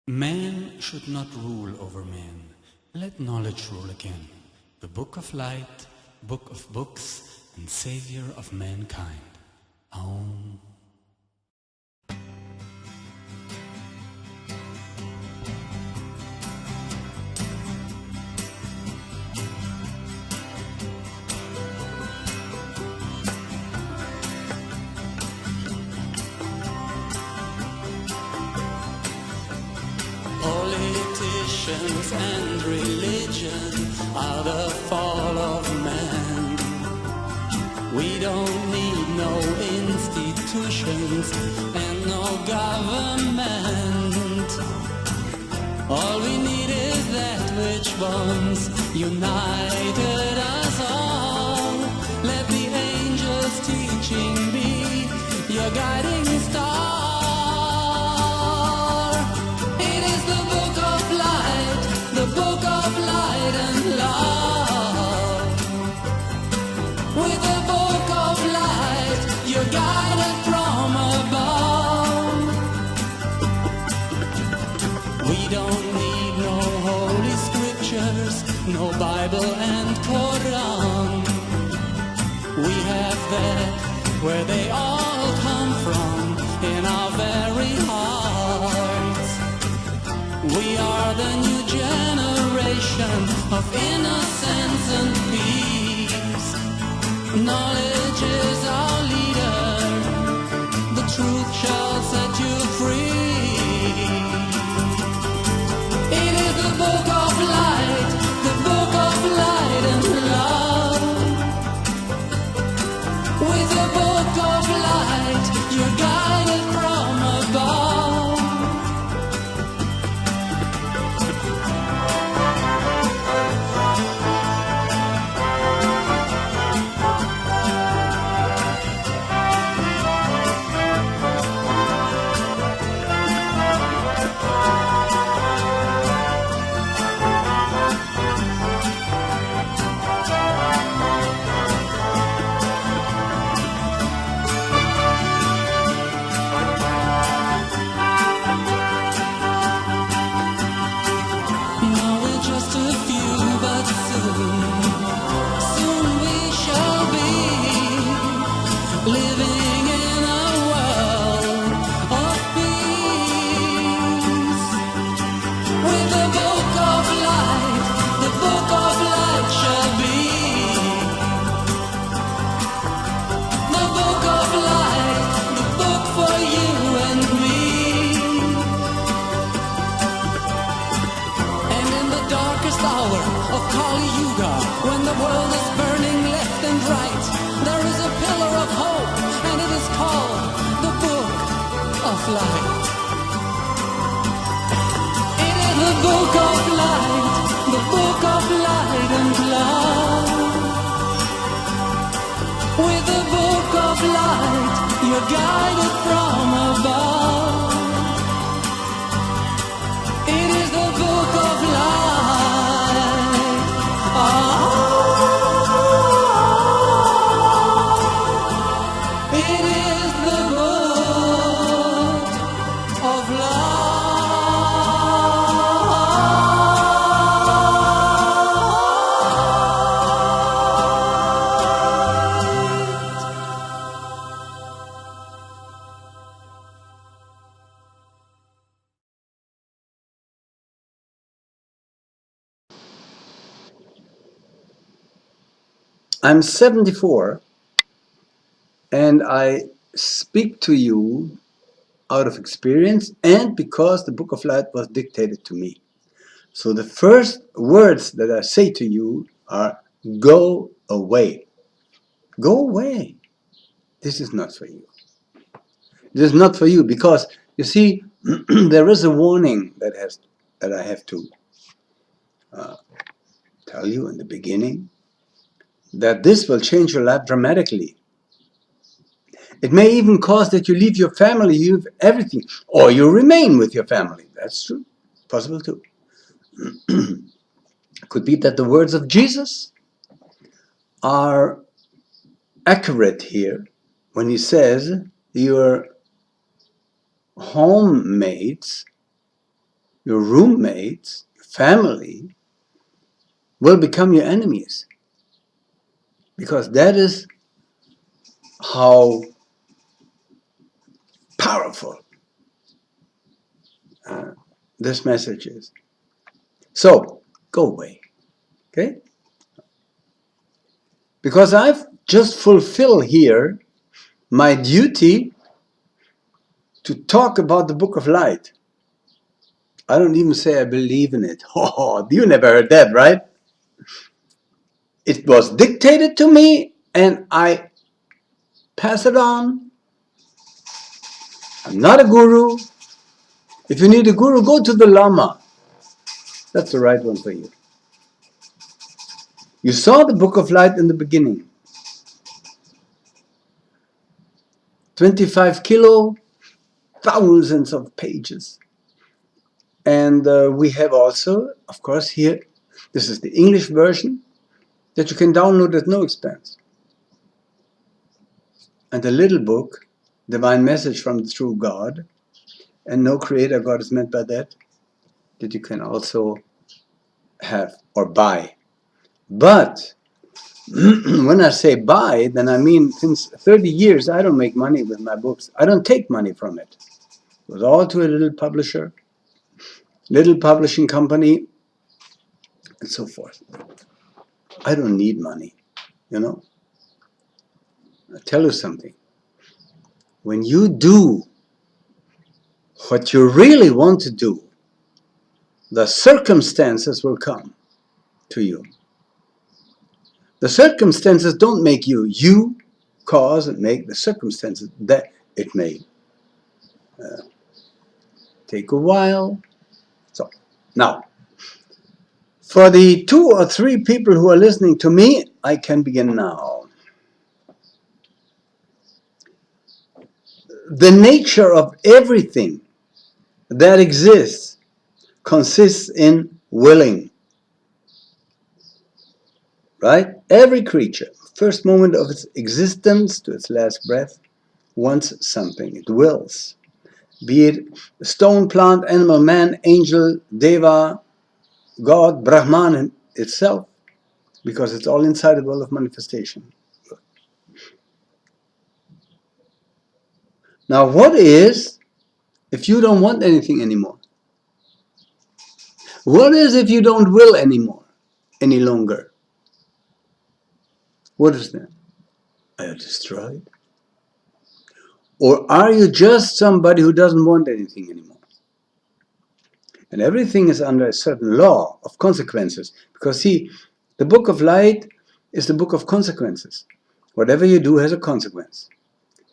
Man should not rule over man. Let knowledge rule again. The book of light, book of books, and savior of mankind. Aum. Politicians and religion are the fall of man. We don't need no institutions and no government. All we need is that which once united us all. Let the angels' teaching be your guiding star. No Bible and Quran. We have that where they all come from, in our very hearts. We are the new generation of innocence and peace. Knowledge is our leader. The truth shall set you free. It is the book of light, light and love. With a book of light, you're guided from above. When the world is burning left and right, there is a pillar of hope, and it is called the Book of Light. It is the Book of Light, the Book of Light and love. With the Book of Light, you're guided from above. It is the Book of Light. I'm 74 and I speak to you out of experience and because the Book of Light was dictated to me. So the first words that I say to you are, go away. Go away. This is not for you. This is not for you because, you see, there is a warning that I have to tell you in the beginning, that this will change your life dramatically. It may even cause that you leave your family, you have everything, or you remain with your family. That's true. Possible too. Could be that the words of Jesus are accurate here when he says your homemates your roommates, your family, will become your enemies. Because that is how powerful this message is. So, go away. Okay? Because I've just fulfilled here my duty to talk about the Book of Light. I don't even say I believe in it. Oh, you never heard that, right? It was dictated to me and I pass it on. I'm not a guru. If you need a guru, go to the Lama. That's the right one for you. You saw the Book of Light in the beginning. 25 kilo, thousands of pages. And we have also, of course, here, this is the English version that you can download at no expense. And the little book, Divine Message from the True God, and no creator God is meant by that you can also have or buy. But when I say buy, then I mean since 30 years I don't make money with my books. I don't take money from it. It was all to a little publisher, little publishing company, and so forth. I don't need money, you know. I'll tell you something. When you do what you really want to do, the circumstances will come to you. The circumstances don't make you. You cause and make the circumstances that it may take a while. So, now, for the 2 or 3 people who are listening to me, I can begin now. The nature of everything that exists consists in willing. Right? Every creature, first moment of its existence to its last breath, wants something. It wills. Be it stone, plant, animal, man, angel, deva, God, Brahman itself, because it's all inside the world of manifestation. Now, what is if you don't want anything anymore? What is if you don't will anymore, any longer? What is that? Are you destroyed? Or are you just somebody who doesn't want anything anymore? And everything is under a certain law of consequences. Because see, the Book of Light is the book of consequences. Whatever you do has a consequence.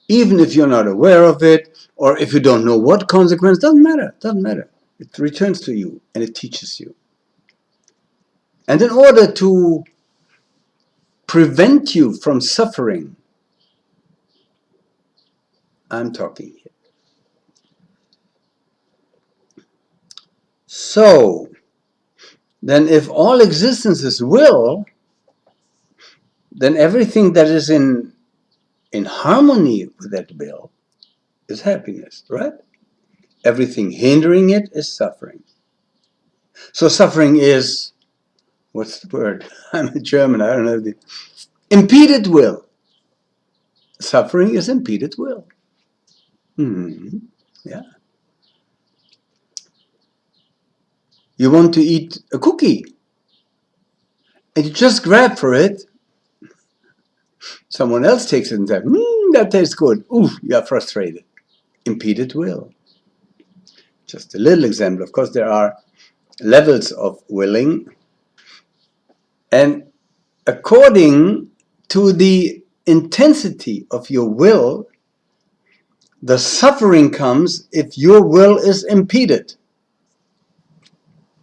Even if you're not aware of it, or if you don't know what consequence, doesn't matter. It returns to you and it teaches you. And in order to prevent you from suffering, I'm talking here. So, then if all existence is will, then everything that is in harmony with that will is happiness, right? Everything hindering it is suffering. So suffering is, what's the word? I'm a German, I don't know. Impeded will. Suffering is impeded will. Yeah. You want to eat a cookie, and you just grab for it. Someone else takes it and says, that tastes good. Ooh, you are frustrated. Impeded will. Just a little example. Of course, there are levels of willing. And according to the intensity of your will, the suffering comes if your will is impeded.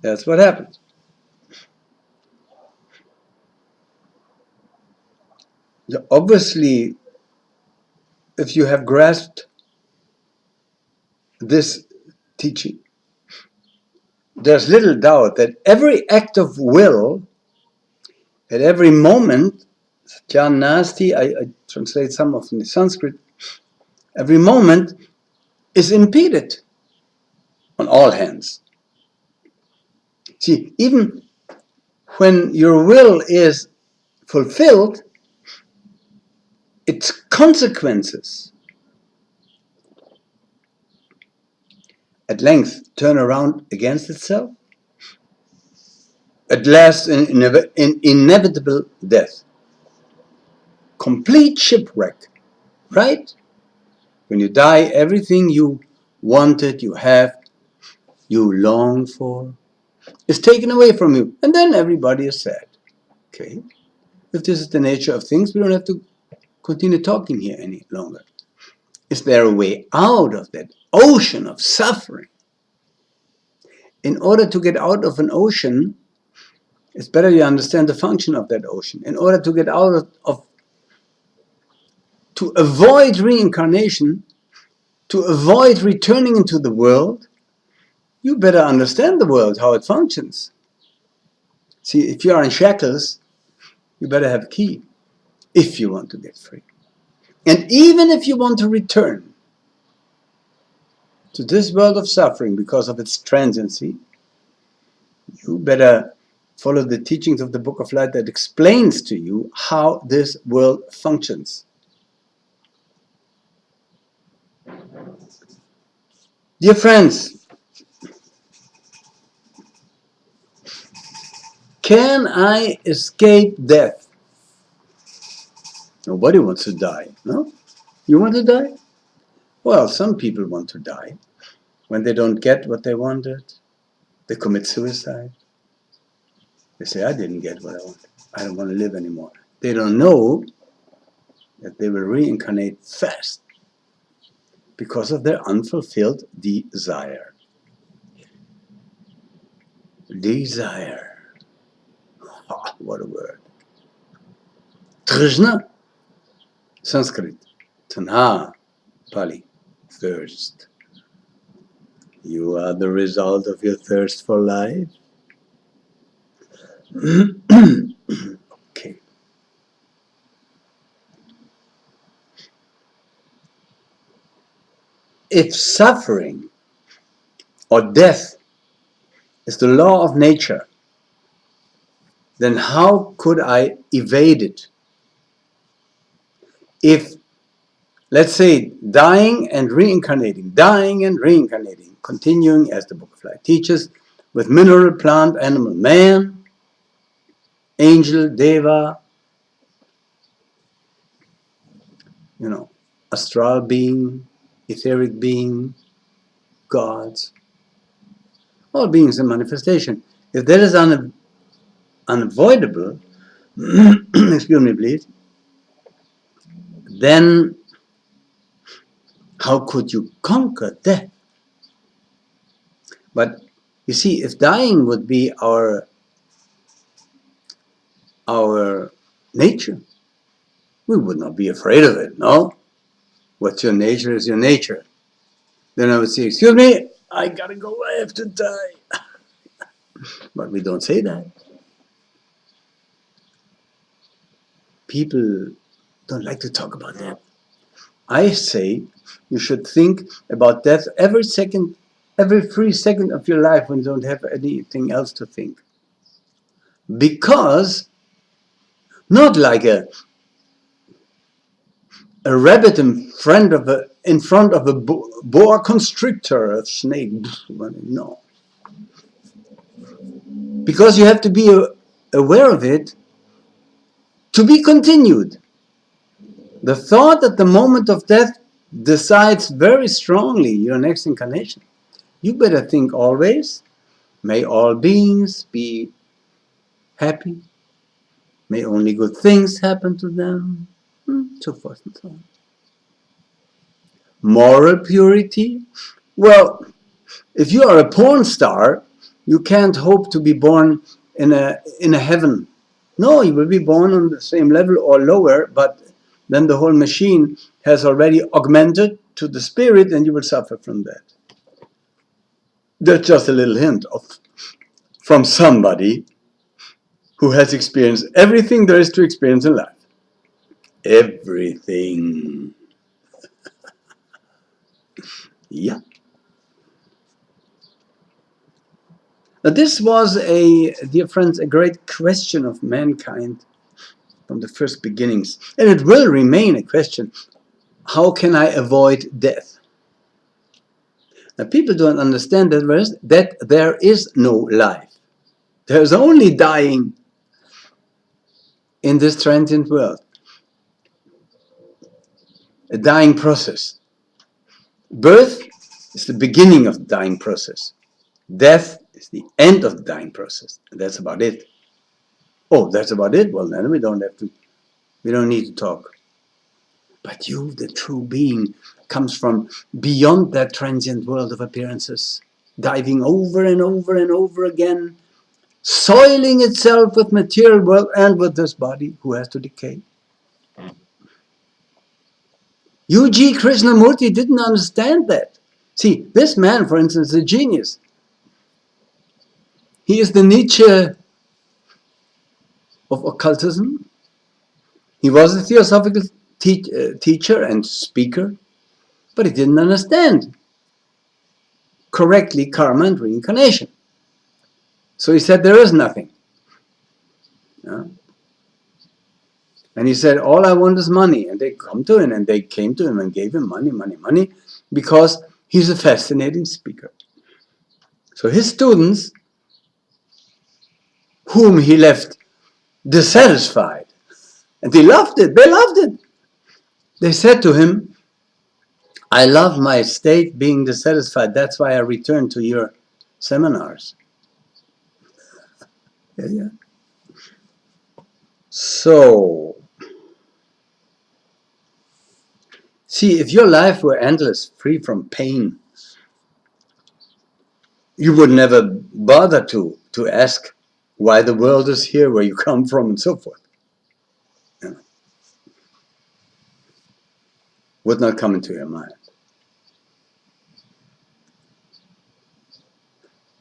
That's what happens. So obviously, if you have grasped this teaching, there's little doubt that every act of will, at every moment, Jan Nasti, I translate some of the Sanskrit, every moment is impeded on all hands. See, even when your will is fulfilled, its consequences at length turn around against itself, at last in inevitable death. Complete shipwreck, right? When you die, everything you wanted, you have, you long for, is taken away from you. And then everybody is sad. Okay? If this is the nature of things, we don't have to continue talking here any longer. Is there a way out of that ocean of suffering? In order to get out of an ocean, it's better you understand the function of that ocean. In order to get out of to avoid reincarnation, to avoid returning into the world, you better understand the world, how it functions. See, if you are in shackles, you better have a key if you want to get free. And even if you want to return to this world of suffering because of its transiency, you better follow the teachings of the Book of Light that explains to you how this world functions. Dear friends, can I escape death? Nobody wants to die, no? You want to die? Well, some people want to die. When they don't get what they wanted, they commit suicide. They say, I didn't get what I wanted. I don't want to live anymore. They don't know that they will reincarnate fast because of their unfulfilled desire. Desire. Oh, what a word. Trishna, Sanskrit. Tanha, Pali. Thirst. You are the result of your thirst for life. Okay. If suffering or death is the law of nature, then how could I evade it? If, let's say, dying and reincarnating, continuing as the Book of Light teaches, with mineral, plant, animal, man, angel, deva, astral being, etheric being, gods, all beings in manifestation. If that is unavoidable, excuse me please, then how could you conquer death? But you see, if dying would be our nature, we would not be afraid of it, no? What's your nature is your nature. Then I would say, excuse me, I gotta go, I have to die. But we don't say that. People don't like to talk about that. I say you should think about death every free second of your life when you don't have anything else to think. Because, not like a rabbit in front of a boa constrictor, a snake. No. Because you have to be aware of it to be continued. The thought at the moment of death decides very strongly your next incarnation. You better think always, may all beings be happy, may only good things happen to them, so forth and so on. Moral purity? Well, if you are a porn star, you can't hope to be born in a heaven. No, you will be born on the same level or lower, but then the whole machine has already augmented to the spirit and you will suffer from that. That's just a little hint from somebody who has experienced everything there is to experience in life. Everything. Yeah. Now this was, dear friends, a great question of mankind from the first beginnings. And it will remain a question. How can I avoid death? Now people don't understand that there is no life. There's only dying in this transient world. A dying process. Birth is the beginning of the dying process. Death is the end of the dying process. And that's about it. Oh, that's about it? Well, then we don't need to talk. But you, the true being, comes from beyond that transient world of appearances, diving over and over and over again, soiling itself with material world and with this body who has to decay. U.G. Krishnamurti didn't understand that. See, this man, for instance, is a genius. He is the Nietzsche of occultism. He was a theosophical teacher and speaker, but he didn't understand correctly karma and reincarnation. So he said there is nothing. Yeah? And he said, all I want is money. And they come to him, and they came to him and gave him money, money, money, because he's a fascinating speaker. So his students, whom he left dissatisfied, and they loved it, they said to him, I love my state being dissatisfied, that's why I return to your seminars. Yeah. So, see, if your life were endless, free from pain, you would never bother to ask why the world is here, where you come from, and so forth. You know, would not come into your mind.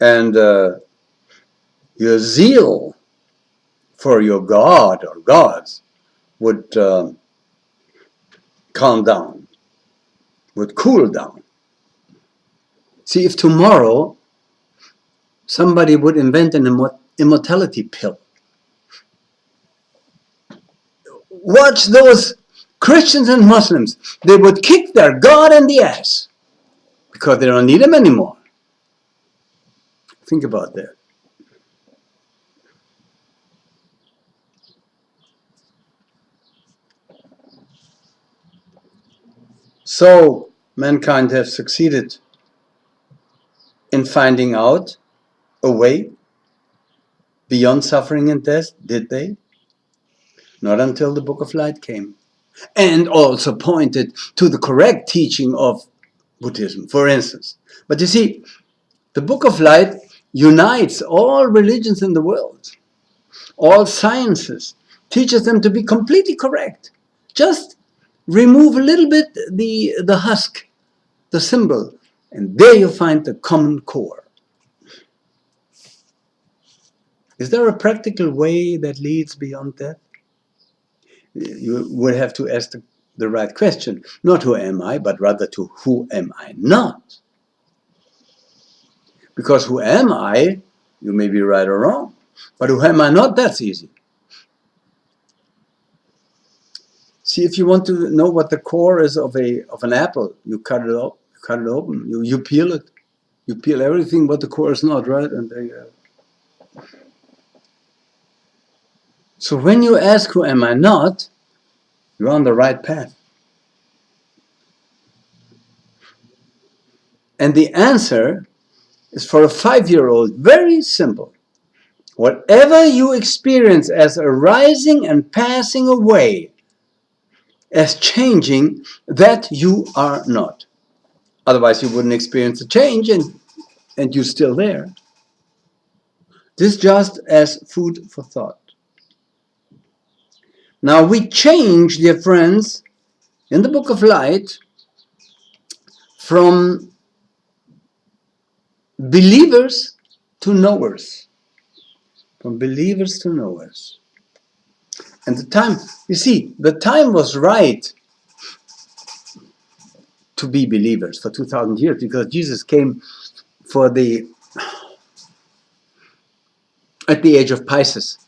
And your zeal for your God or gods would calm down, would cool down. See, if tomorrow somebody would invent an immortality pill, watch those Christians and Muslims, they would kick their God in the ass because they don't need him anymore. Think about that. So mankind has succeeded in finding out a way beyond suffering and death, did they? Not until the Book of Light came. And also pointed to the correct teaching of Buddhism, for instance. But you see, the Book of Light unites all religions in the world, all sciences, teaches them to be completely correct. Just remove a little bit the husk, the symbol, and there you find the common core. Is there a practical way that leads beyond death? You would have to ask the right question. Not who am I, but rather to who am I not? Because who am I, you may be right or wrong. But who am I not, that's easy. See, if you want to know what the core is of an apple, you cut it up, cut it open, you peel it. You peel everything but the core is not, right? And there you have. So when you ask who am I not, you're on the right path. And the answer is for a 5-year-old very simple. Whatever you experience as arising and passing away, as changing, that you are not. Otherwise you wouldn't experience a change and you're still there. This just as food for thought. Now we change, dear friends, in the Book of Light from believers to knowers. From believers to knowers. And the time, you see, the time was right to be believers for 2,000 years because Jesus came for the at the age of Pisces.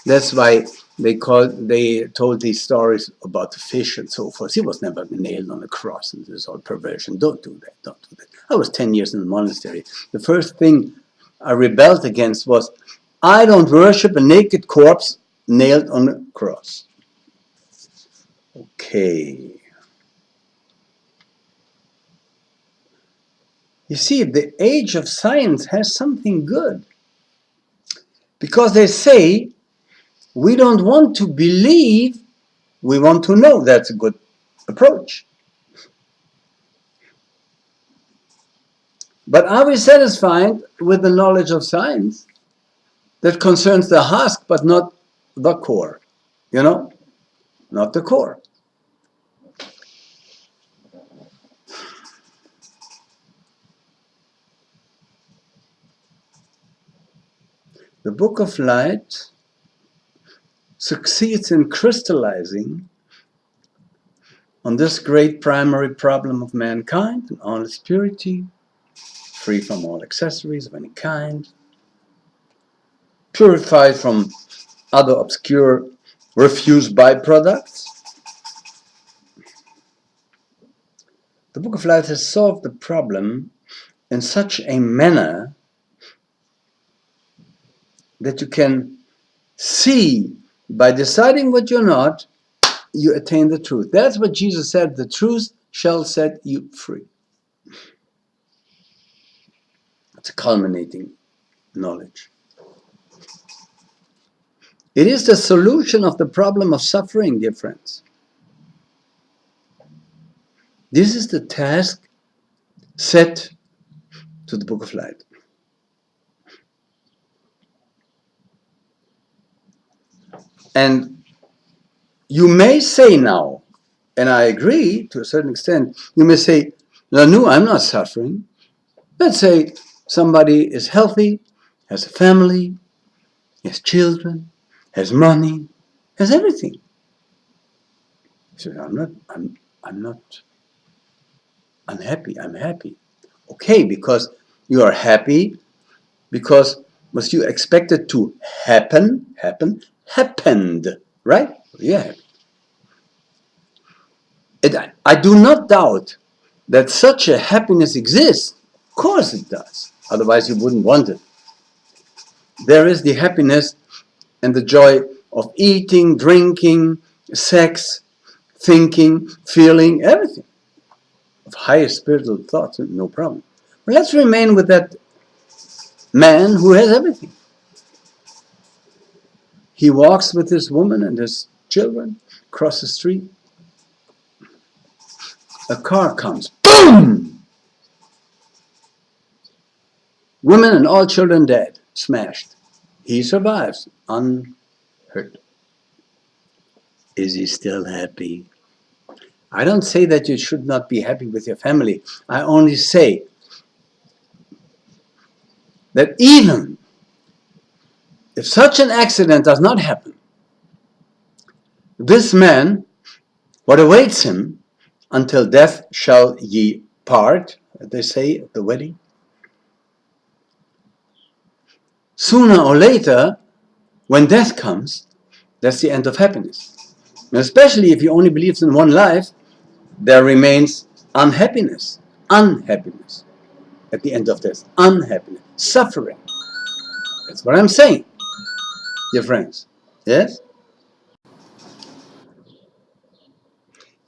That's why they told these stories about the fish and so forth. He was never nailed on a cross, and this whole perversion. Don't do that. Don't do that. I was 10 years in the monastery. The first thing I rebelled against was, I don't worship a naked corpse nailed on a cross. Okay. You see, the age of science has something good. Because they say, we don't want to believe, we want to know. That's a good approach. But are we satisfied with the knowledge of science that concerns the husk but not the core? You know, not the core. The Book of Light succeeds in crystallizing on this great primary problem of mankind, an honest purity, free from all accessories of any kind, purified from other obscure refuse byproducts. The Book of Light has solved the problem in such a manner that you can see, by deciding what you're not, you attain the truth. That's what Jesus said, the truth shall set you free. It's a culminating knowledge. It is the solution of the problem of suffering, dear friends. This is the task set to the Book of Light. And you may say now, and I agree to a certain extent, you may say, Lanoo, I'm not suffering. Let's say somebody is healthy, has a family, has children, has money, has everything. He says, I'm not unhappy, I'm happy. Okay, because you are happy, because what you expected to happened, right? Yeah. I do not doubt that such a happiness exists. Of course it does. Otherwise you wouldn't want it. There is the happiness and the joy of eating, drinking, sex, thinking, feeling, everything. Of higher spiritual thoughts, no problem. But let's remain with that man who has everything. He walks with his woman and his children across the street. A car comes. Boom! Women and all children dead, smashed. He survives, unhurt. Is he still happy? I don't say that you should not be happy with your family. I only say that even if such an accident does not happen, this man, what awaits him until death shall ye part, they say at the wedding, sooner or later, when death comes, that's the end of happiness. And especially if he only believes in one life, there remains unhappiness. Unhappiness at the end of this. Unhappiness. Suffering. That's what I'm saying, dear friends. Yes?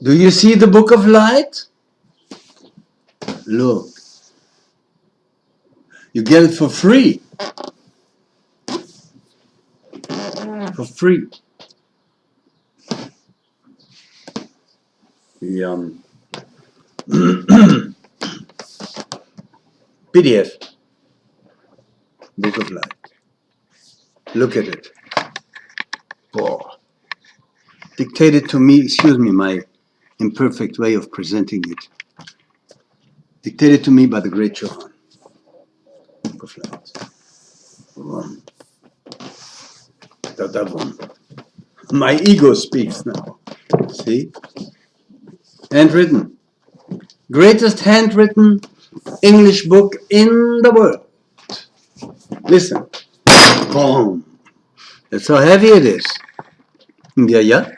Do you see the Book of Light? Look. You get it for free. For free. The PDF. Book of Light. Look at it. Oh. Dictated to me, excuse me, my imperfect way of presenting it. Dictated to me by the great Johann. Book of Light. My ego speaks now. See? Handwritten. Greatest handwritten English book in the world. Listen. Boom. That's how heavy it is. Yeah, yeah.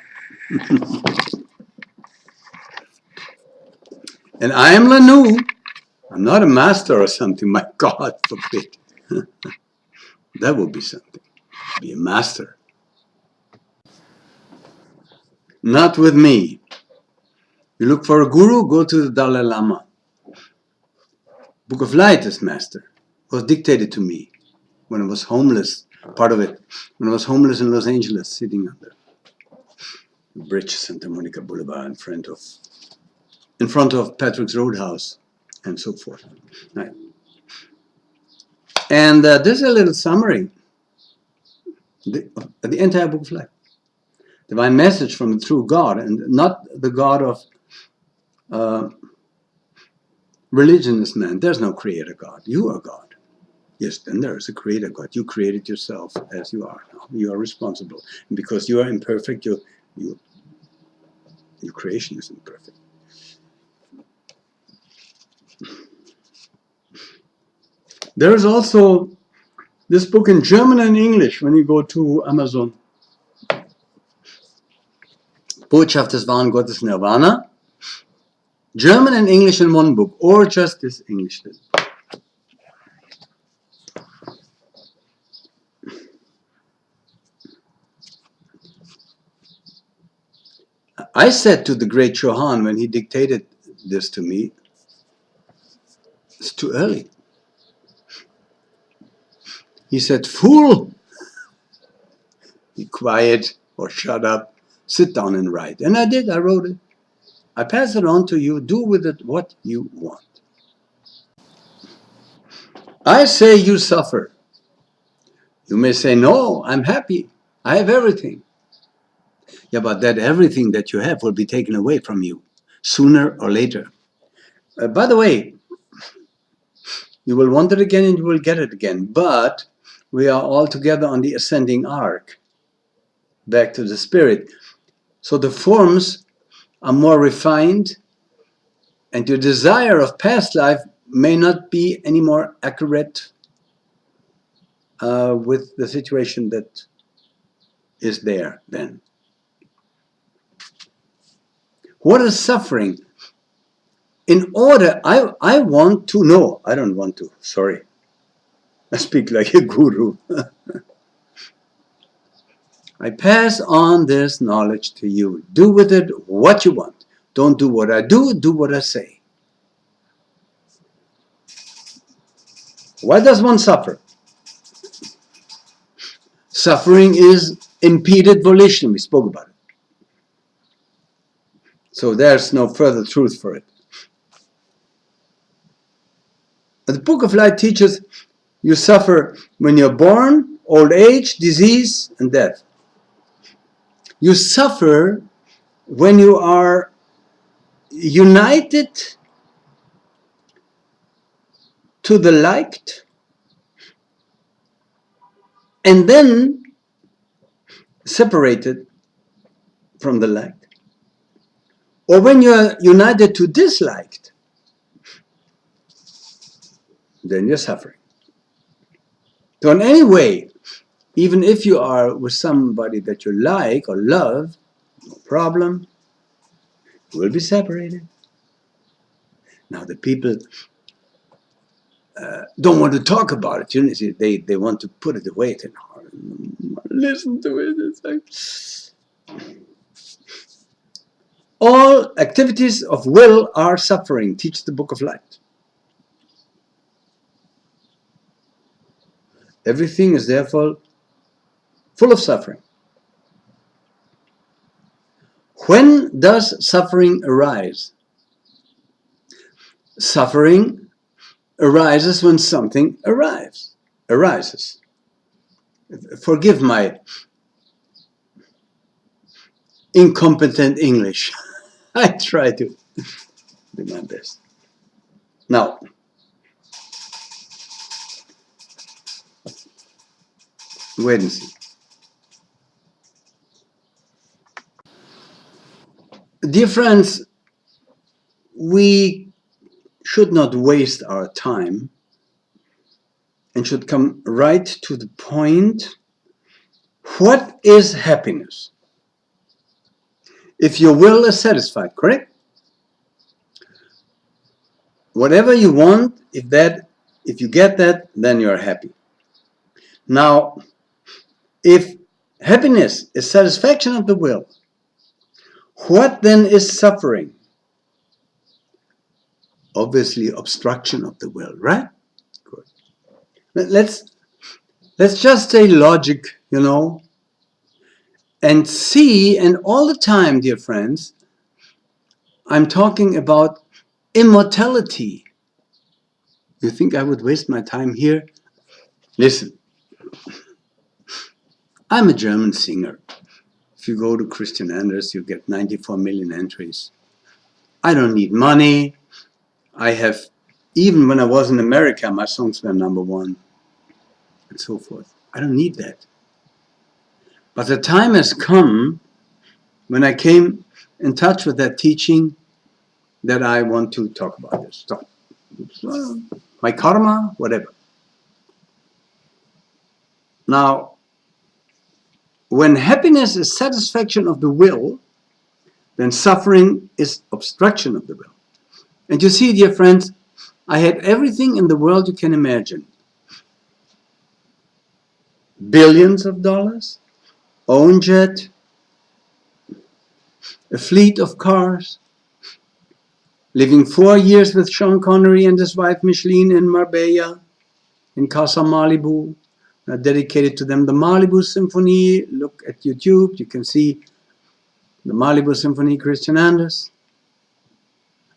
And I am Lanoo. I'm not a master or something. My God forbid. That would be something. Be a master. Not with me. You look for a guru, go to the Dalai Lama. Book of Light is master. It was dictated to me when I was homeless. Part of it. When I was homeless in Los Angeles, sitting on the bridge, Santa Monica Boulevard, in front of Patrick's Roadhouse, and so forth. Right. And this is a little summary. The entire Book of Life. Divine message from the true God, and not the God of religion is man. There's no creator God. You are God. Yes, then there is a creator God. You created yourself as you are now. You are responsible. And because you are imperfect, your creation is imperfect. There is also this book in German and English when you go to Amazon. Botschaft des wahren Gottes Nirvana. German and English in one book, or just this English. I said to the great Johann when he dictated this to me, it's too early. He said, fool, be quiet or shut up, sit down and write. And I did, I wrote it. I pass it on to you, do with it what you want. I say you suffer. You may say, no, I'm happy. I have everything. Yeah, but that everything that you have will be taken away from you sooner or later. By the way, you will want it again and you will get it again. But we are all together on the ascending arc, back to the spirit. So the forms are more refined, and your desire of past life may not be any more accurate with the situation that is there then. What is suffering? In order, I want to know. I don't want to, sorry. I speak like a guru. I pass on this knowledge to you. Do with it what you want. Don't do what I do, do what I say. Why does one suffer? Suffering is impeded volition. We spoke about it. So there's no further truth for it. The Book of Light teaches you suffer when you're born, old age, disease, and death. You suffer when you are united to the light and then separated from the light. Or when you are united to disliked, then you're suffering. So in any way, even if you are with somebody that you like or love, no problem, you will be separated. Now the people don't want to talk about it. You know, they want to put it away. They listen to it. It's like all activities of will are suffering. Teach the Book of Light. Everything is therefore full of suffering. When does suffering arise? Suffering arises when something arises. Forgive my incompetent English. I try to do my best. Now, wait and see. Dear friends, we should not waste our time and should come right to the point. What is happiness? If your will is satisfied, correct? Whatever you want, if you get that, then you're happy. Now, if happiness is satisfaction of the will, what then is suffering? Obviously, obstruction of the will, right? Good. Let's just say logic, and see, and all the time, dear friends, I'm talking about immortality. You think I would waste my time here? Listen, I'm a German singer. If you go to Christian Anders, you get 94 million entries. I don't need money. I have, even when I was in America, my songs were #1 and so forth. I don't need that. But the time has come when I came in touch with that teaching that I want to talk about this. So, my karma, whatever. Now, when happiness is satisfaction of the will, then suffering is obstruction of the will. And you see, dear friends, I had everything in the world you can imagine. Billions of dollars, own jet, a fleet of cars, living 4 years with Sean Connery and his wife Micheline in Marbella, in Casa Malibu, dedicated to them the Malibu Symphony. Look at YouTube, you can see the Malibu Symphony, Christian Anders.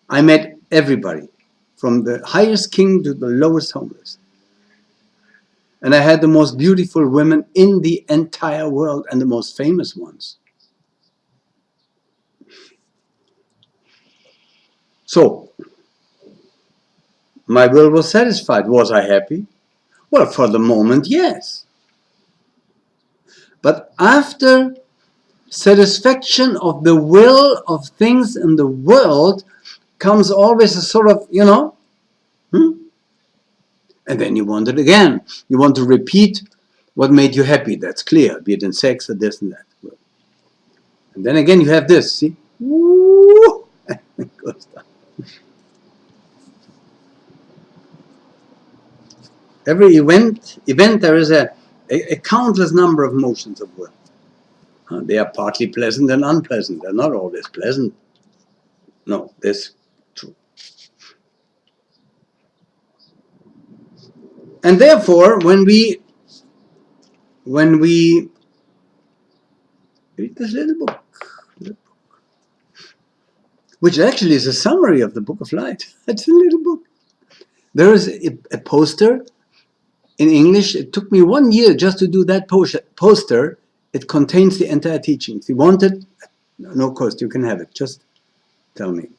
I met everybody, from the highest king to the lowest homeless. And I had the most beautiful women in the entire world and the most famous ones. So, my will was satisfied. Was I happy? Well, for the moment, yes. But after satisfaction of the will of things in the world comes always a sort of, and then you want it again. You want to repeat what made you happy. That's clear, be it in sex or this and that. And then again you have this, see? Woo! It goes down. Every event there is a countless number of motions of will. They are partly pleasant and unpleasant. They're not always pleasant. No, that's true. And therefore, when we read this little book, which actually is a summary of the Book of Light. It's a little book. There is a poster in English. It took me 1 year just to do that poster. It contains the entire teaching. If you want it, no cost, you can have it. Just tell me.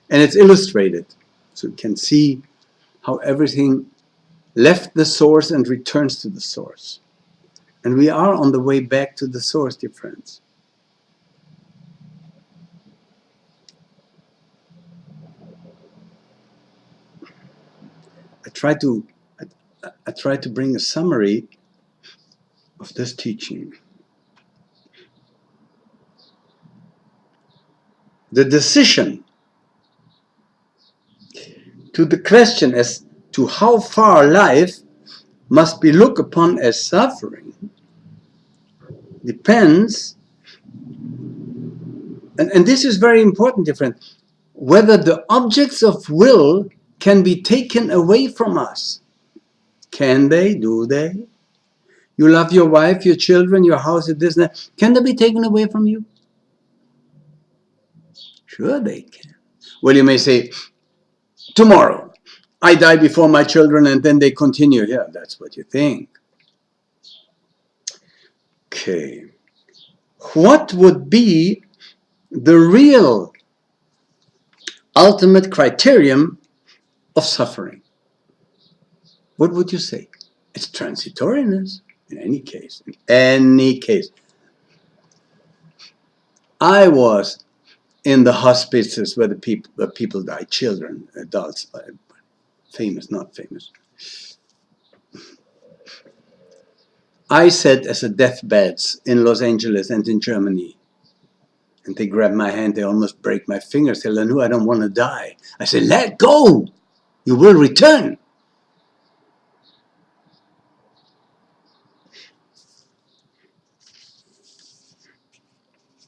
And it's illustrated, so you can see how everything left the source and returns to the source. And we are on the way back to the source, dear friends. I try to bring a summary of this teaching. The decision to the question as to how far life must be looked upon as suffering depends, and this is very important, dear friend, whether the objects of will can be taken away from us. Can they? Do they? You love your wife, your children, your house, your this and that. Can they be taken away from you? Sure they can. Well, you may say, tomorrow, I die before my children and then they continue. Yeah, that's what you think. Okay. What would be the real ultimate criterion of suffering? What would you say? It's transitoriness in any case. In any case. I was in the hospices where people die, children, adults, famous, not famous. I sat as a deathbeds in Los Angeles and in Germany. And they grab my hand, they almost break my fingers. They say, Lanoo, I don't want to die. I said, let go. You will return.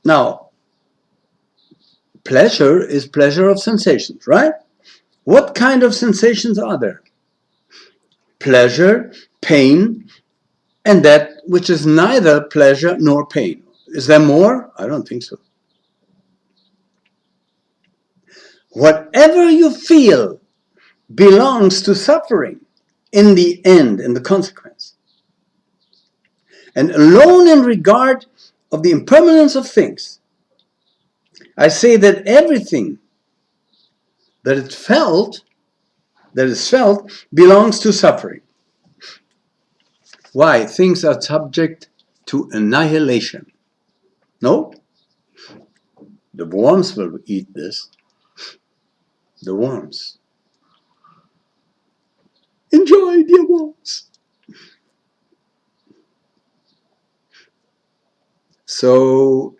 Now, pleasure is pleasure of sensations, right? What kind of sensations are there? Pleasure, pain, and that which is neither pleasure nor pain. Is there more? I don't think so. Whatever you feel belongs to suffering in the end, in the consequence. And alone in regard of the impermanence of things, I say that everything that is felt, belongs to suffering. Why? Things are subject to annihilation. No? The worms will eat this. The worms. Enjoy, dear worms. So,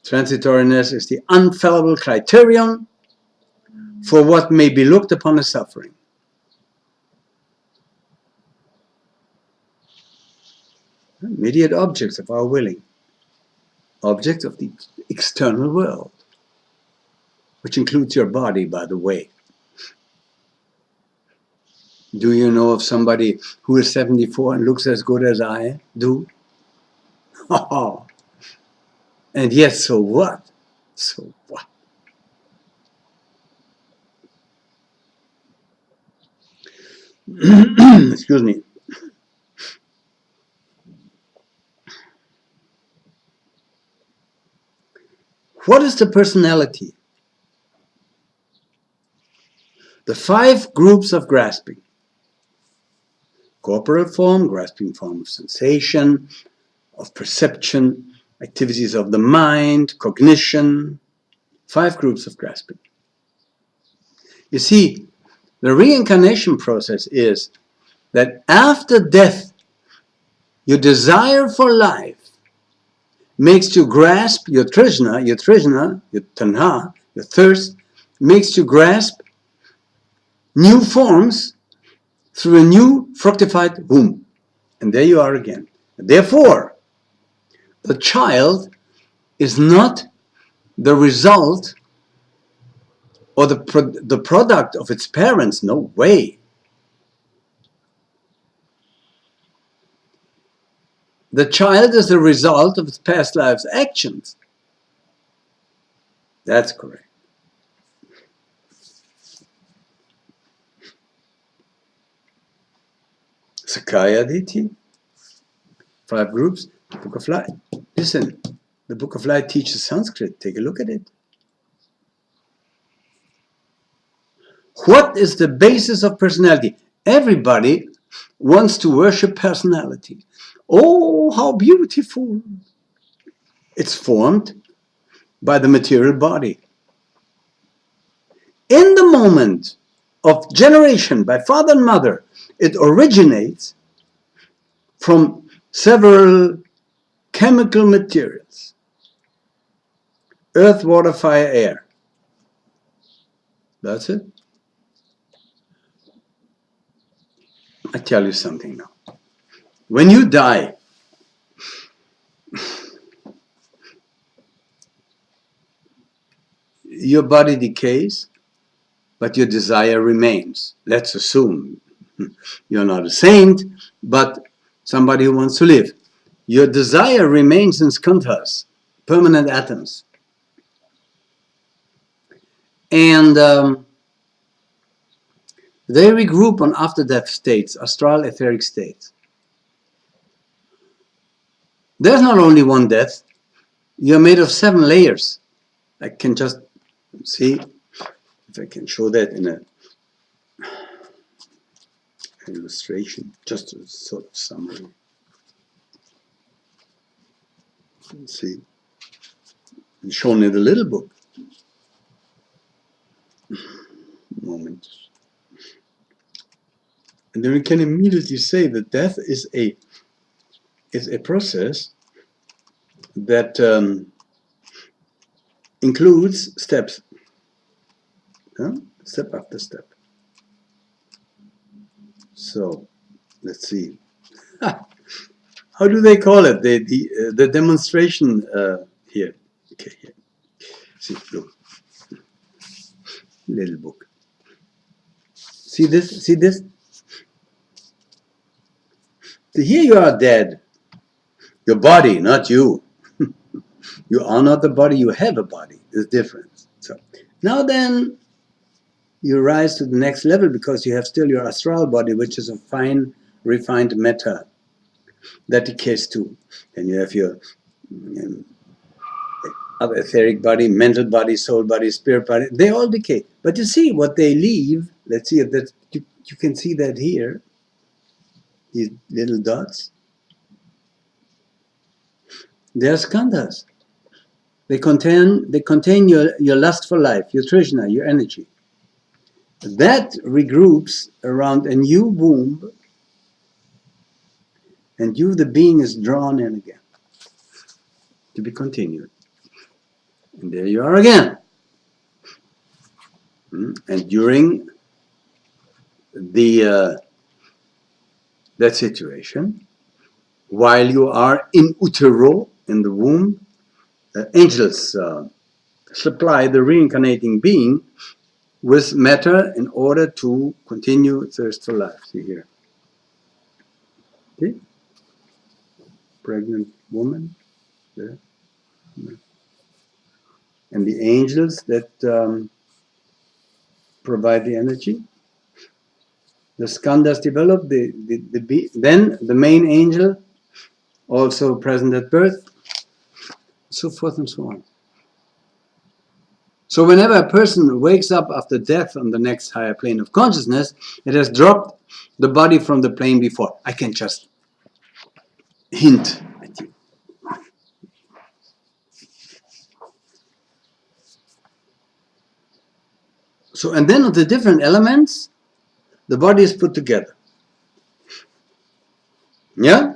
transitoriness is the infallible criterion for what may be looked upon as suffering. Immediate objects of our willing. Objects of the external world, which includes your body, by the way. Do you know of somebody who is 74 and looks as good as I do? Oh, and yet, so what? So what? Excuse me. What is the personality? The 5 groups of grasping. Corporal form, grasping form of sensation, of perception, activities of the mind, cognition. 5 groups of grasping. You see, the reincarnation process is that after death, your desire for life makes you grasp your trishna, your tanha, your thirst, makes you grasp new forms through a new fructified womb. And there you are again. Therefore, the child is not the result or the product of its parents. No way. The child is the result of its past life's actions. That's correct. Sakaya Diti, 5 groups, Book of Light. Listen, the Book of Light teaches Sanskrit. Take a look at it. What is the basis of personality? Everybody wants to worship personality. Oh, how beautiful. It's formed by the material body. In the moment of generation by father and mother, it originates from several chemical materials. Earth, water, fire, air. That's it. I tell you something now. When you die, your body decays, but your desire remains. Let's assume you're not a saint, but somebody who wants to live. Your desire remains in skandhas, permanent atoms. And they regroup on after-death states, astral etheric states. There's not only one death. You're made of 7 layers. I can just see if I can show that in an illustration, just a sort of summary. Let's see. shown in the little book. Moment. And then we can immediately say that death is a process that includes steps, step after step. So let's see. How do they call it? The demonstration here. Okay, here. See, look, little book. See this? See this? So here you are dead. Your body, not you. You are not the body. You have a body. There's difference. So now then, you rise to the next level because you have still your astral body, which is a fine, refined matter that decays too. And you have your other etheric body, mental body, soul body, spirit body. They all decay. But you see what they leave. Let's see if that you can see that here. These little dots. They're skandhas. They contain your lust for life, your trishna, your energy. That regroups around a new womb, and you, the being, is drawn in again. To be continued. And there you are again. And during the that situation, while you are in utero, in the womb, angels supply the reincarnating being with matter in order to continue thirst for life. See here. Okay? Pregnant woman there. And the angels that provide the energy. The skandhas develop, then the main angel, also present at birth, so forth and so on. So whenever a person wakes up after death on the next higher plane of consciousness, it has dropped the body from the plane before. I can just hint at you. So, and then of the different elements, the body is put together. Yeah?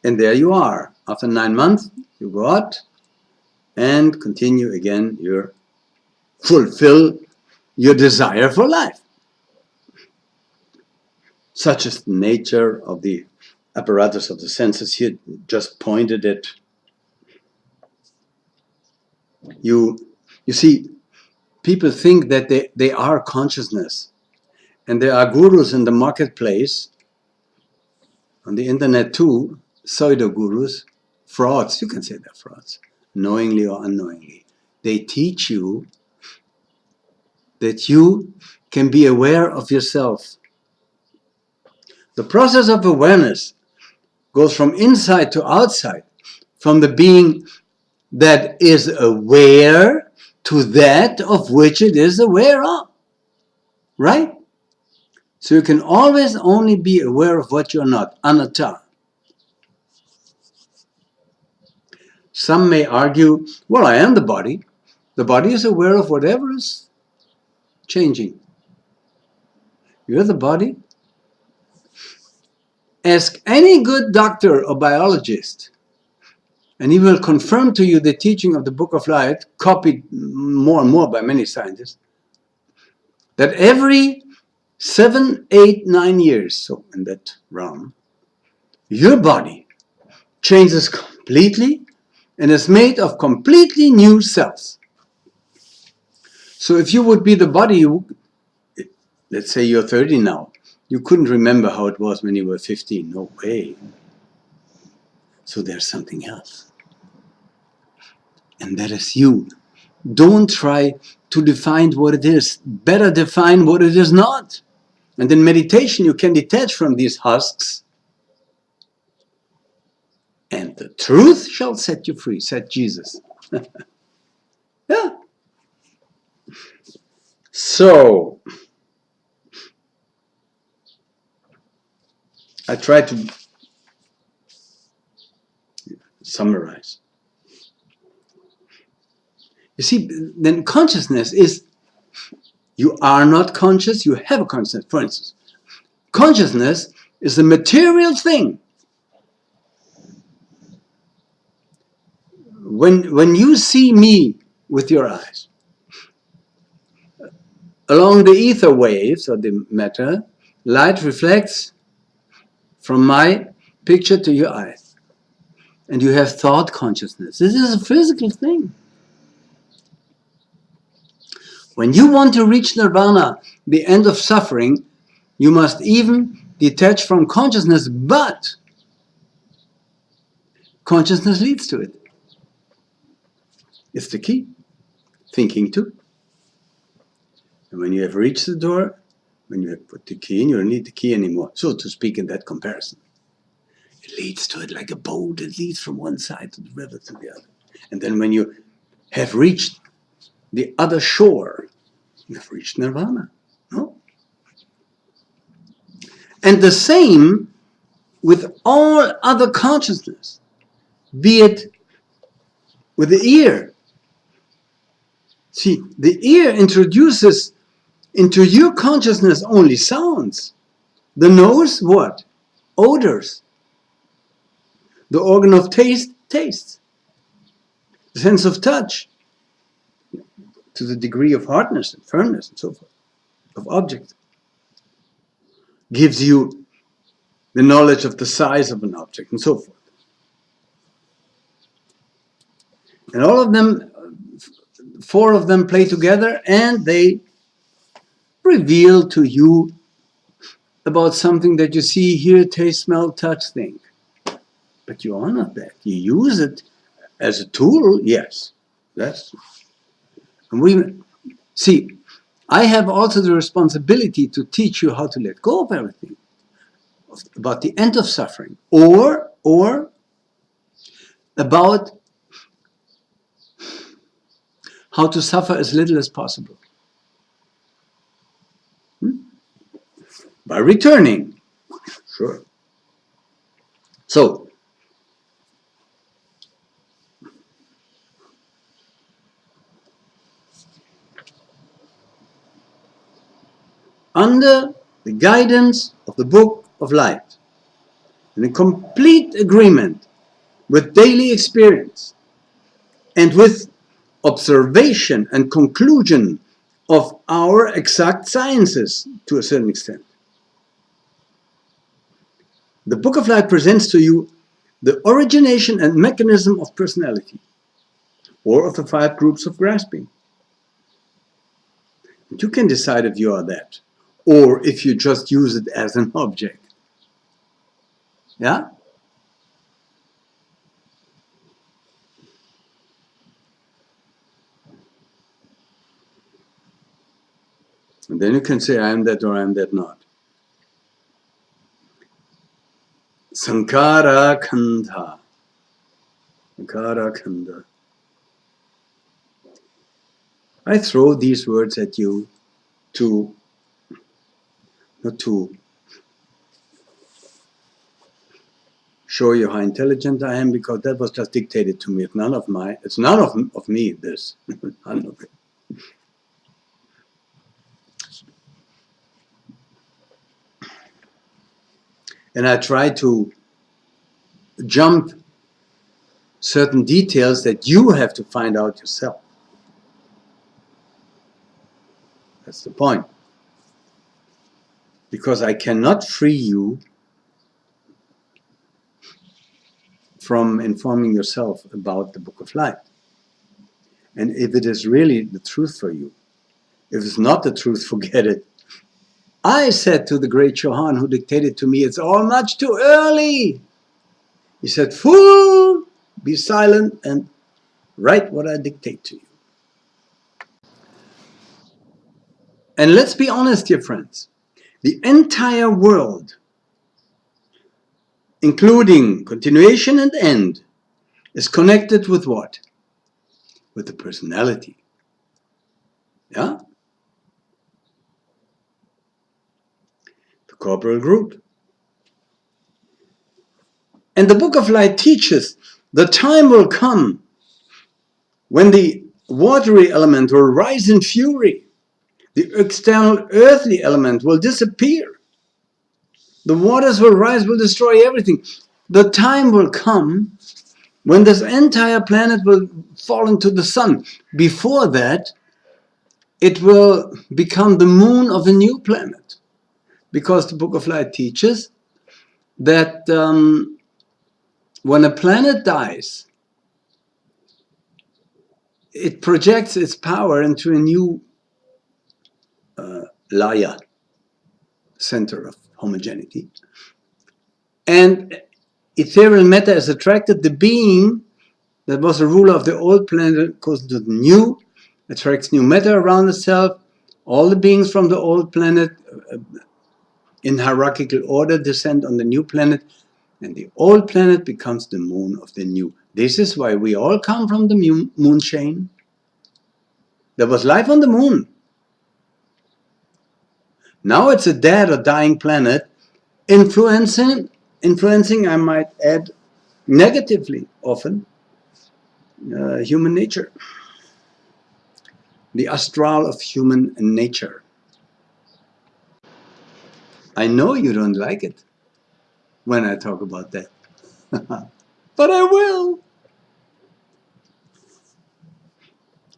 And there you are. After 9 months, you go out and continue again fulfill your desire for life. Such is the nature of the apparatus of the senses here, just pointed at. You see, people think that they are consciousness. And there are gurus in the marketplace, on the internet too, pseudo-gurus, frauds, you can say they're frauds, knowingly or unknowingly. They teach you that you can be aware of yourself. The process of awareness goes from inside to outside, from the being that is aware to that of which it is aware of. Right? So you can always only be aware of what you're not, anatta. Some may argue, well, I am the body. The body is aware of whatever is changing. You're the body. Ask any good doctor or biologist, and he will confirm to you the teaching of the Book of Light, copied more and more by many scientists, that every 7, 8, 9 years, so in that realm, your body changes completely and is made of completely new cells. So if you would be the body, let's say you're 30 now, you couldn't remember how it was when you were 15. No way. So there's something else. And that is you. Don't try to define what it is. Better define what it is not. And in meditation, you can detach from these husks. And the truth shall set you free, said Jesus. Yeah. So, I try to summarize. You see, then consciousness is, you are not conscious, you have a consciousness. For instance, consciousness is a material thing. When you see me with your eyes, along the ether waves of the matter, light reflects from my picture to your eyes. And you have thought consciousness. This is a physical thing. When you want to reach nirvana, the end of suffering, you must even detach from consciousness, but consciousness leads to it. It's the key. Thinking too. And when you have reached the door, when you have put the key in, you don't need the key anymore, so to speak, in that comparison. It leads to it like a boat. It leads from one side to the river to the other. And then when you have reached the other shore, you have reached nirvana. No? And the same with all other consciousness, be it with the ear. See, the ear introduces into your consciousness only sounds. The nose, what? Odors. The organ of taste, tastes. The sense of touch, to the degree of hardness and firmness and so forth, of objects, gives you the knowledge of the size of an object and so forth. And all of them, four of them play together, and they reveal to you about something that you see, hear, taste, smell, touch, think. But you are not that. You use it as a tool, yes. And we see, I have also the responsibility to teach you how to let go of everything, about the end of suffering, or about how to suffer as little as possible. By returning. Sure. So, under the guidance of the Book of Light, in a complete agreement with daily experience and with observation and conclusion of our exact sciences to a certain extent, the Book of Light presents to you the origination and mechanism of personality, or of the 5 groups of grasping. And you can decide if you are that, or if you just use it as an object. Yeah? And then you can say, I am that or I am that not. Sankara Khandha. Sankara Khanda. I throw these words at you not to show you how intelligent I am, because that was just dictated to me. It's none of me, this. None of it. And I try to jump certain details that you have to find out yourself. That's the point. Because I cannot free you from informing yourself about the Book of Light. And if it is really the truth for you, if it's not the truth, forget it. I said to the great Chauhan who dictated to me, it's all much too early. He said, fool, be silent and write what I dictate to you. And let's be honest, dear friends, the entire world, including continuation and end, is connected with what? With the personality. Yeah? The corporal group. And the Book of Light teaches The time will come when the watery element will rise in fury. The external earthly element will disappear. The waters will rise, will destroy everything. The time will come when this entire planet will fall into the sun. Before that, it will become the moon of a new planet. Because the Book of Light teaches that when a planet dies, it projects its power into a new laya, center of homogeneity. And ethereal matter is attracted. The being that was the ruler of the old planet goes into the new, attracts new matter around itself. All the beings from the old planet, in hierarchical order, descend on the new planet, and the old planet becomes the moon of the new. This is why we all come from the moon chain. There was life on the moon. Now it's a dead or dying planet, influencing, I might add, negatively often, human nature. The astral of human nature. I know you don't like it when I talk about that, but I will.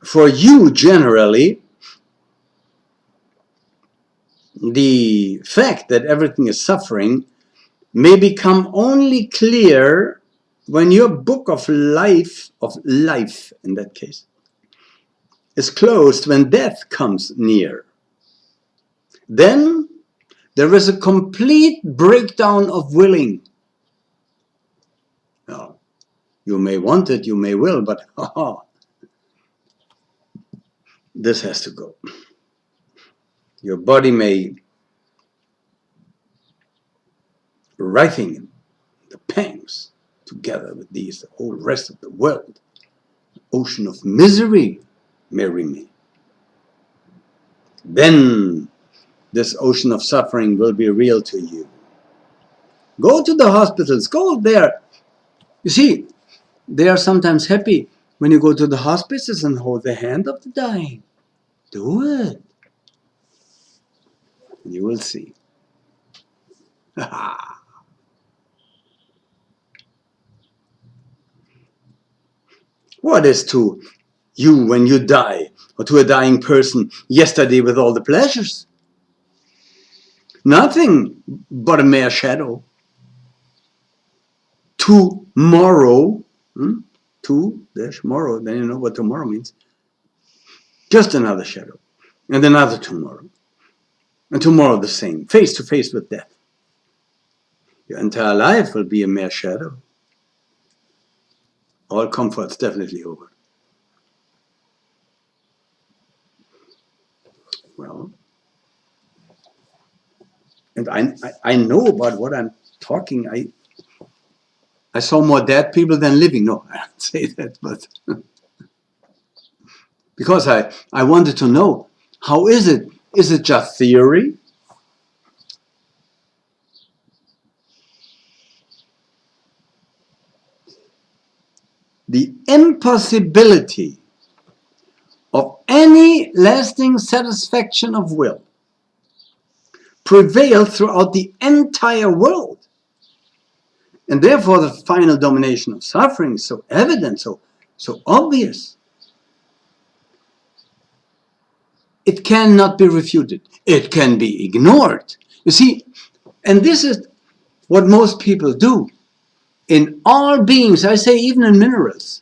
For you, generally, the fact that everything is suffering may become only clear when your book of life in that case, is closed when death comes near. Then there is a complete breakdown of willing. Now, you may want it, you may will, but this has to go. Your body may writhing the pangs together with these, the whole rest of the world. Ocean of misery may remain. Then this ocean of suffering will be real to you. Go to the hospitals, go there. You see, they are sometimes happy when you go to the hospices and hold the hand of the dying. Do it. You will see. What is to you when you die, or to a dying person yesterday with all the pleasures? Nothing but a mere shadow. Tomorrow, tomorrow, then you know what tomorrow means. Just another shadow, and another tomorrow, and tomorrow the same, face to face with death. Your entire life will be a mere shadow. All comfort's definitely over. Well, and I know about what I'm talking. I saw more dead people than living. No, I don't say that, but because I wanted to know, how is it? Is it just theory? The impossibility of any lasting satisfaction of will prevailed throughout the entire world. And therefore the final domination of suffering is so evident, so obvious. It cannot be refuted. It can be ignored. You see, and this is what most people do. In all beings, I say even in minerals,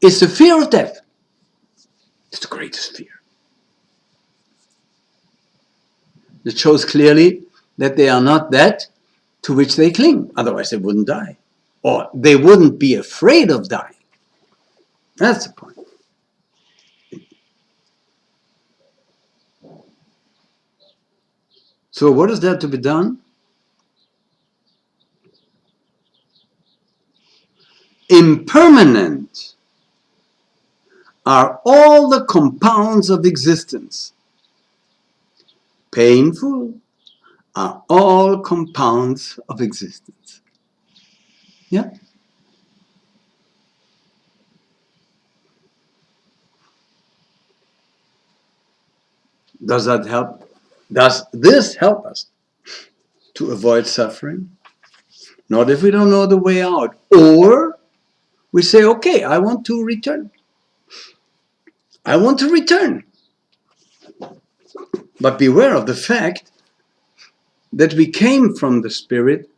is the fear of death. It's the greatest fear. It shows clearly that they are not that to which they cling. Otherwise they wouldn't die. Or they wouldn't be afraid of dying. That's the point. So what is there to be done? Impermanent are all the compounds of existence. Painful are all compounds of existence. Yeah? Does that help? Does this help us to avoid suffering? Not if we don't know the way out. Or we say, okay, I want to return. I want to return. But beware of the fact that we came from the Spirit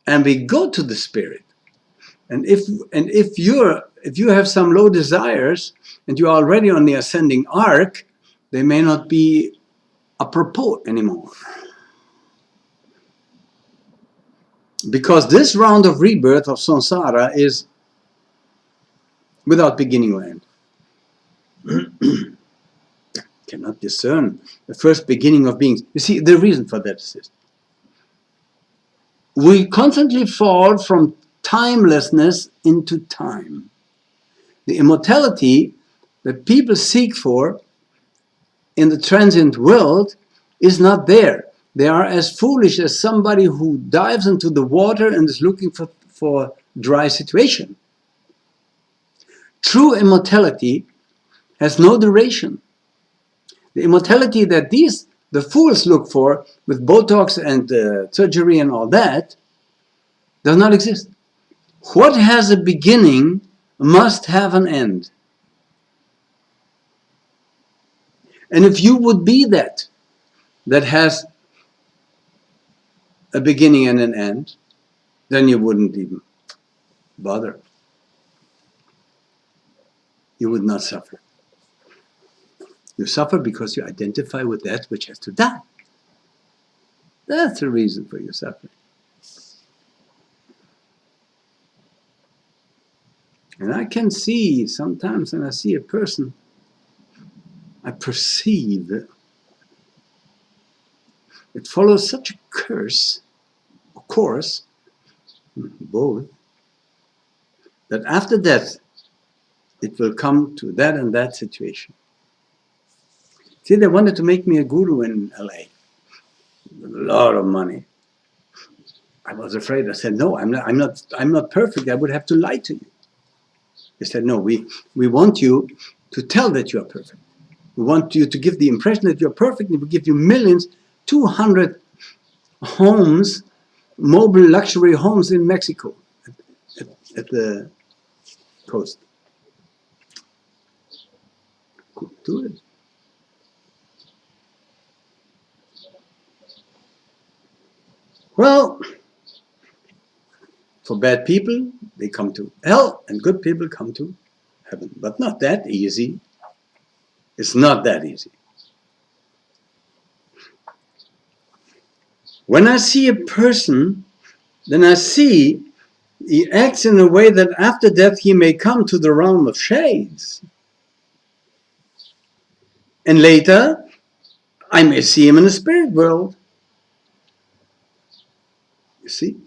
and we go to the Spirit. And if you have some low desires and you're already on the ascending arc, they may not be apropos anymore. Because this round of rebirth of samsara is without beginning or end. Cannot discern the first beginning of beings. You see, the reason for that is this. We constantly fall from timelessness into time. The immortality that people seek for in the transient world is not there. They are as foolish as somebody who dives into the water and is looking for dry situation. True immortality has no duration. The immortality that the fools look for with Botox and surgery and all that does not exist. What has a beginning must have an end. And if you would be that has a beginning and an end, then you wouldn't even bother. You would not suffer. You suffer because you identify with that which has to die. That's the reason for your suffering. And I can see sometimes when I see a person, I perceive it follows such a curse, of course, both, that after death it will come to that and that situation. See, they wanted to make me a guru in LA with a lot of money. I was afraid. I said, no, I'm not perfect. I would have to lie to you. They said, no, we want you to tell that you are perfect. We want you to give the impression that you're perfect, and we give you millions, 200 homes, mobile luxury homes in Mexico at the coast. Couldn't do it. Well, for bad people, they come to hell, and good people come to heaven. But not that easy. It's not that easy. When I see a person, then I see he acts in a way that after death he may come to the realm of shades. And later, I may see him in the spirit world. You see?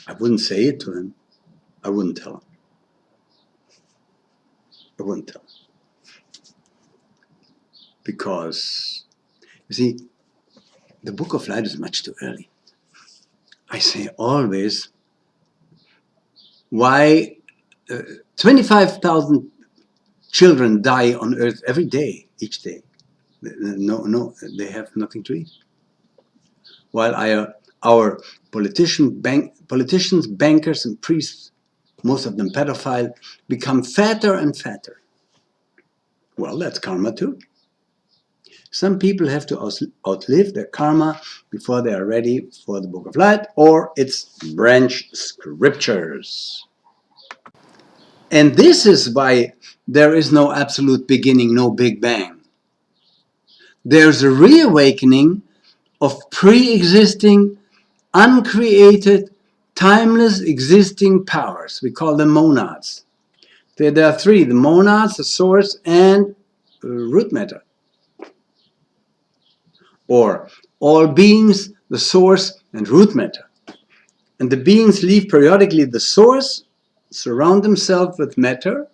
I wouldn't say it to him. I wouldn't tell him. I wouldn't tell him. Because, you see, the Book of Light is much too early. I say always, why 25,000 children die on earth every day, each day. No, they have nothing to eat. While our politicians, bankers, and priests, most of them pedophile, become fatter and fatter. Well, that's karma too. Some people have to outlive their karma before they are ready for the Book of Light or its branch scriptures. And this is why there is no absolute beginning, no Big Bang. There's a reawakening of pre-existing, uncreated, timeless existing powers. We call them monads. There are three: the monads, the source, and root matter. Or all beings, the source, and root matter. And the beings leave periodically the source, surround themselves with matter.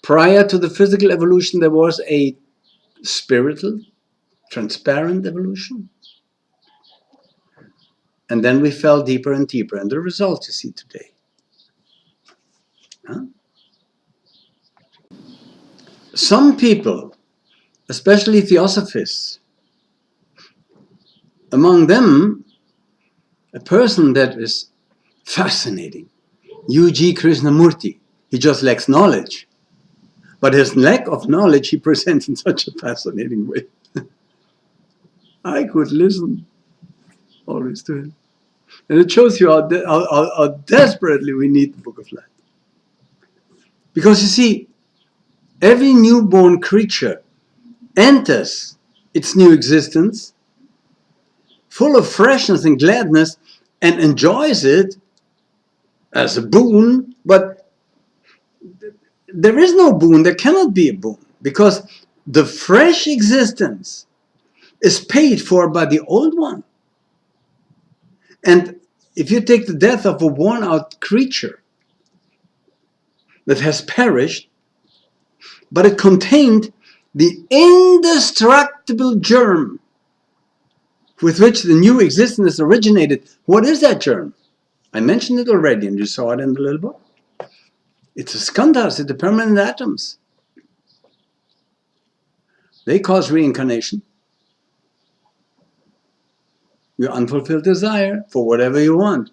Prior to the physical evolution, there was a spiritual transparent evolution. And then we fell deeper and deeper, and the result you see today. Huh? Some people, especially theosophists, among them, a person that is fascinating, U.G. Krishnamurti. He just lacks knowledge. But his lack of knowledge he presents in such a fascinating way. I could listen always to him. And it shows you how desperately we need the Book of Light. Because you see, every newborn creature enters its new existence full of freshness and gladness and enjoys it as a boon, but there is no boon, there cannot be a boon, because the fresh existence is paid for by the old one. And if you take the death of a worn-out creature that has perished, but it contained the indestructible germ with which the new existence originated, what is that germ? I mentioned it already, and you saw it in the little book. It's the skandhas, it's the permanent atoms. They cause reincarnation. Your unfulfilled desire for whatever you want,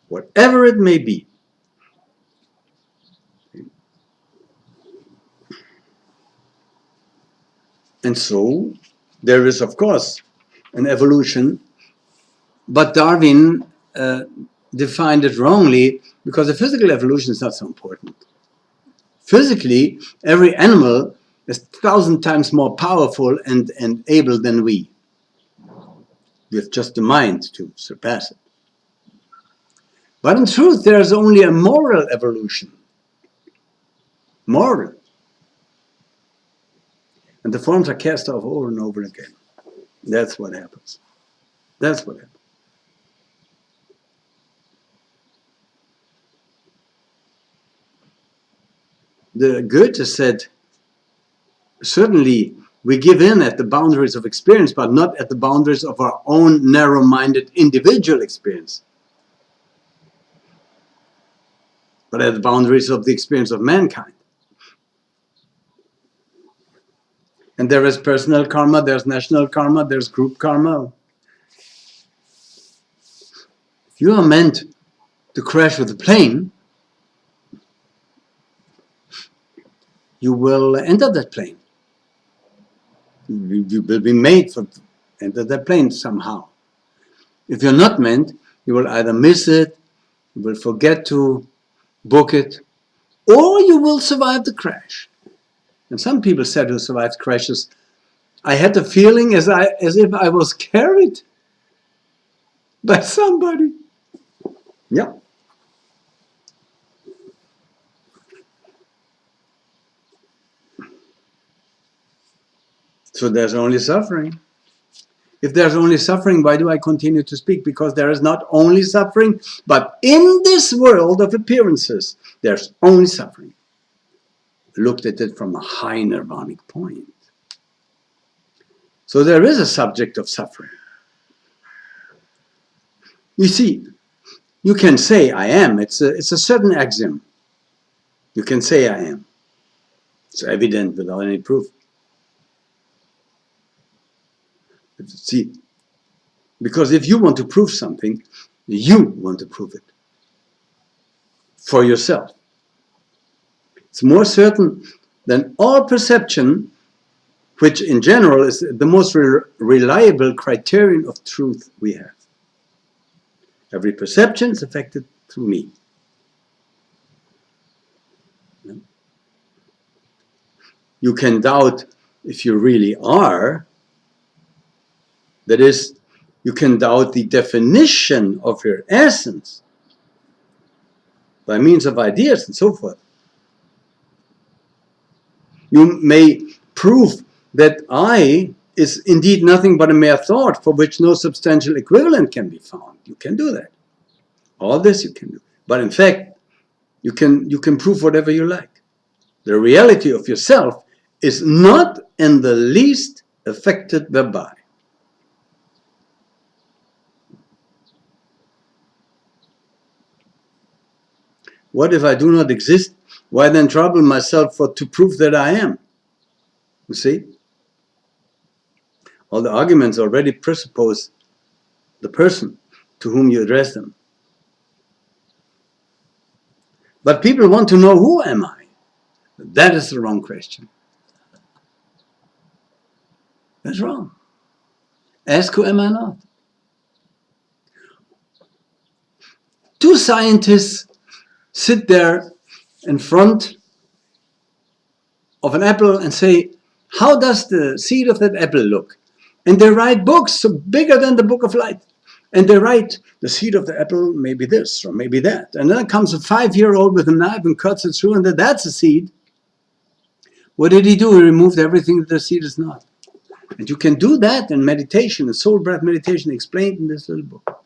whatever it may be. And so, there is, of course, an evolution, but Darwin defined it wrongly because the physical evolution is not so important. Physically, every animal is 1,000 times more powerful and able than we, with just the mind to surpass it. But in truth, there is only a moral evolution. Moral. And the forms are cast off over and over again. That's what happens. That's what happens. The Goethe said, certainly we give in at the boundaries of experience, but not at the boundaries of our own narrow-minded individual experience, but at the boundaries of the experience of mankind. And there is personal karma, there's national karma, there's group karma. If you are meant to crash with a plane, you will enter that plane. You will be made to enter that plane somehow. If you're not meant, you will either miss it, you will forget to book it, or you will survive the crash. And some people said who survived crashes, I had the feeling as if I was carried by somebody. Yeah. So there's only suffering. If there's only suffering, why do I continue to speak? Because there is not only suffering, but in this world of appearances, there's only suffering. Looked at it from a high nirvanic point. So there is a subject of suffering. You see, you can say I am. It's a certain axiom. You can say I am. It's evident without any proof. See, because if you want to prove something, you want to prove it for yourself. It's more certain than all perception, which in general is the most reliable criterion of truth we have. Every perception is affected through me. You can doubt if you really are. That is, you can doubt the definition of your essence by means of ideas and so forth. You may prove that I is indeed nothing but a mere thought for which no substantial equivalent can be found. You can do that. All this you can do. But in fact, you can prove whatever you like. The reality of yourself is not in the least affected thereby. What if I do not exist? Why then trouble myself to prove that I am? You see? All the arguments already presuppose the person to whom you address them. But people want to know, who am I? That is the wrong question. That's wrong. Ask, who am I not? Two scientists sit there in front of an apple and say, how does the seed of that apple look? And they write books so bigger than the book of light. And they write, the seed of the apple may be this or maybe that. And then comes a 5-year-old with a knife and cuts it through, and that's a seed. What did he do? He removed everything that the seed is not. And you can do that in meditation, in soul breath meditation, explained in this little book.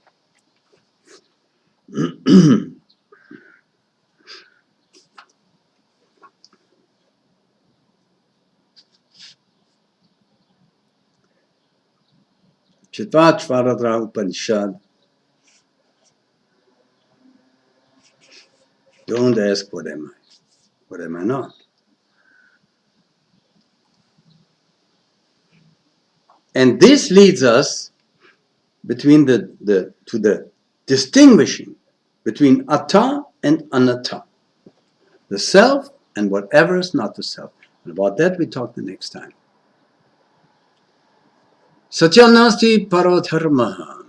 Chitvatvaradra Upanishad. Don't ask, what am I? What am I not? And this leads us between to the distinguishing between atta and anatta, the self and whatever is not the self. And about that we talk the next time. Satyam nasti parodharmaha.